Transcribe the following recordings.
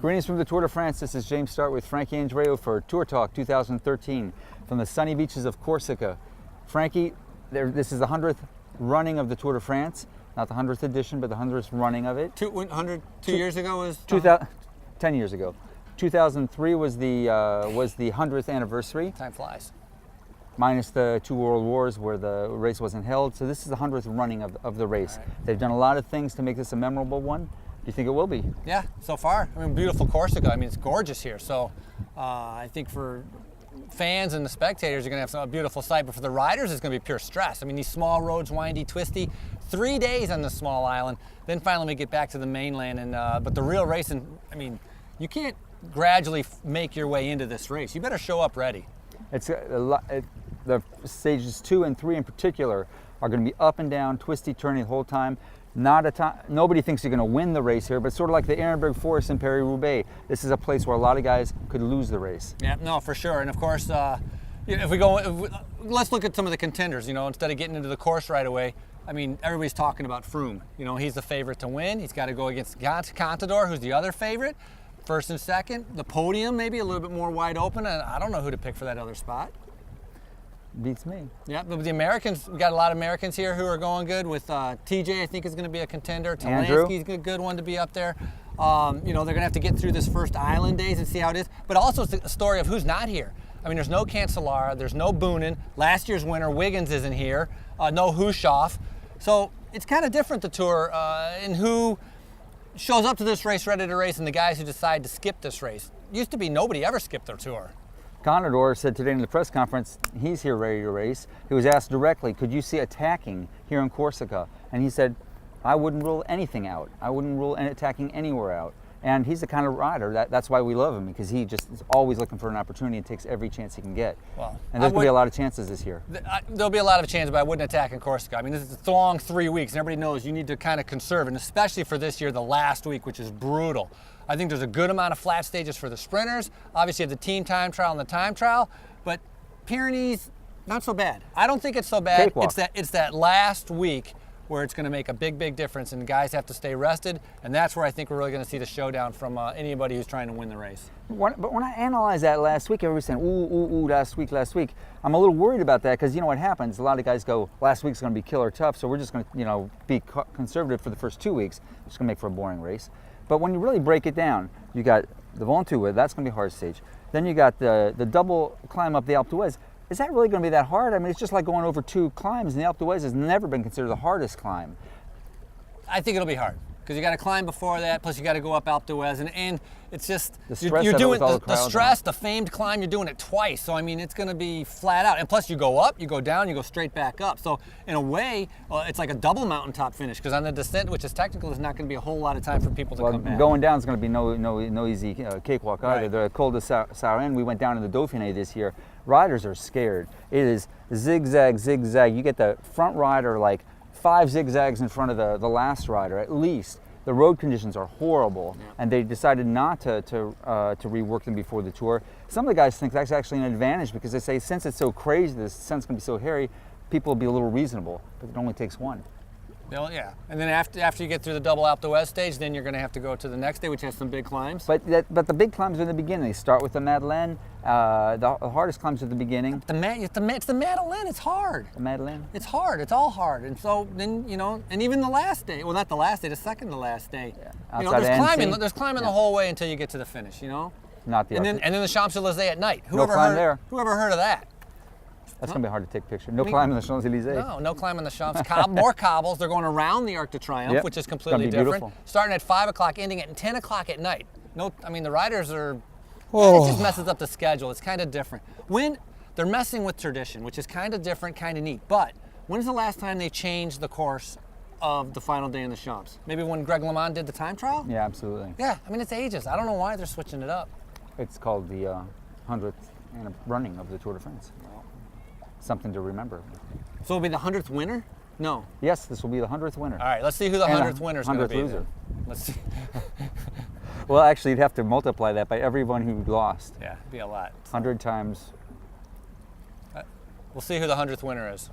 Greetings from the Tour de France. This is James Start with Frankie Andreu for Tour Talk 2013 from the sunny beaches of Corsica. Frankie, this is the 100th running of the Tour de France. Not the 100th edition, but the 100th running of it. 2 years ago was? 10 years ago. 2003 was the 100th anniversary. Time flies. Minus the 2 world wars where the race wasn't held. So this is the 100th running of the race. Right. They've done a lot of things to make this a memorable one. Do you think it will be? Yeah, so far. I mean, beautiful Corsica. I mean, it's gorgeous here. So I think for fans and the spectators, you're going to have a beautiful sight. But for the riders, it's going to be pure stress. I mean, these small roads, windy, twisty. 3 days on this small island. Then finally we get back to the mainland. And but the real racing, I mean, you can't gradually make your way into this race. You better show up ready. It's the stages 2 and 3 in particular are going to be up and down, twisty, turning the whole time. Nobody thinks you're going to win the race here, but sort of like the Ehrenberg Forest in Paris-Roubaix, this is a place where a lot of guys could lose the race. Yeah, no, for sure. And of course, let's look at some of the contenders. You know, instead of getting into the course right away, I mean, everybody's talking about Froome. You know, he's the favorite to win. He's got to go against Contador, who's the other favorite. First and second, the podium maybe a little bit more wide open. And I don't know who to pick for that other spot. Beats me. Yeah, but the Americans, we got a lot of Americans here who are going good. With TJ, I think is going to be a contender. Talansky's a good one to be up there. You know, they're going to have to get through this first island days and see how it is. But also it's a story of who's not here. I mean, there's no Cancellara, there's no Boonen. Last year's winner, Wiggins, isn't here. No Hushoff. So it's kind of different, the Tour, in who shows up to this race ready to race and the guys who decide to skip this race. Used to be nobody ever skipped their Tour. Contador said today in the press conference he's here ready to race. He was asked directly, could you see attacking here in Corsica? And he said, I wouldn't rule anything out. I wouldn't rule attacking anywhere out. And he's the kind of rider, that's why we love him, because he just is always looking for an opportunity and takes every chance he can get. Well, and there's going to be a lot of chances this year. There'll be a lot of chances, but I wouldn't attack in Corsica. I mean, this is a long 3 weeks, and everybody knows you need to kind of conserve, and especially for this year, the last week, which is brutal. I think there's a good amount of flat stages for the sprinters. Obviously, you have the team time trial and the time trial, but Pyrenees, not so bad. I don't think it's so bad. Cakewalk. It's that last week where it's going to make a big, big difference, and guys have to stay rested, and that's where I think we're really going to see the showdown from anybody who's trying to win the race. But when I analyzed that last week, everybody's saying, ooh, last week. I'm a little worried about that because you know what happens? A lot of guys go, last week's going to be killer tough, so we're just going to be conservative for the first 2 weeks. It's going to make for a boring race. But when you really break it down, you got the Ventoux, that's going to be a hard stage. Then you got the double climb up the Alpe d'Huez. Is that really going to be that hard? I mean, it's just like going over 2 climbs, and the Alpe d'Huez has never been considered the hardest climb. I think it'll be hard because you got to climb before that, plus you got to go up Alpe d'Huez, and it's just the stress you're doing the stress, the famed climb. You're doing it twice, so I mean, it's going to be flat out. And plus, you go up, you go down, you go straight back up. So in a way, it's like a double mountaintop finish because on the descent, which is technical, there's not going to be a whole lot of time for people to come back. Going down is going to be no easy cakewalk either. Right. The Col de Sauren, we went down in the Dauphiné this year. Riders are scared. It is zigzag. You get the front rider like 5 zigzags in front of the last rider at least. The road conditions are horrible, and they decided not to rework them before the Tour. Some of the guys think that's actually an advantage because they say since it's so crazy, the descent's going to be so hairy, people will be a little reasonable, but it only takes one. Well, yeah, and then after you get through the double Alpe d'Huez stage, then you're going to have to go to the next day, which has some big climbs. But the big climbs are in the beginning. They start with the Madeleine. The hardest climbs at the beginning. It's the Madeleine. It's hard. The Madeleine. It's hard. It's all hard. And so then and even the last day. Well, not the last day. The second to last day. Yeah. There's climbing the whole way until you get to the finish. Not the. And then the Champs-Élysées at night. Whoever heard of that? That's going to be hard to take a picture. No climb in the Champs-Élysées. No climb in the Champs. More cobbles. They're going around the Arc de Triomphe, which is completely different. Beautiful. Starting at 5 o'clock, ending at 10 o'clock at night. The riders are. It just messes up the schedule. It's kind of different. When they're messing with tradition, which is kind of different, kind of neat. But when's the last time they changed the course of the final day in the Champs? Maybe when Greg LeMond did the time trial? Yeah, absolutely. Yeah, I mean, it's ages. I don't know why they're switching it up. It's called the 100th running of the Tour de France. Something to remember. So it'll be the 100th winner? No. Yes, this will be the 100th winner. All right, let's see who the 100th winner is going to be. 100th loser. Let's see. Well, actually, you'd have to multiply that by everyone who lost. Yeah, it'd be a lot. 100 times. We'll see who the 100th winner is.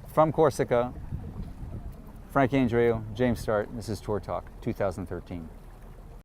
From Corsica, Frankie Andreu, James Start. This is Tour Talk 2013.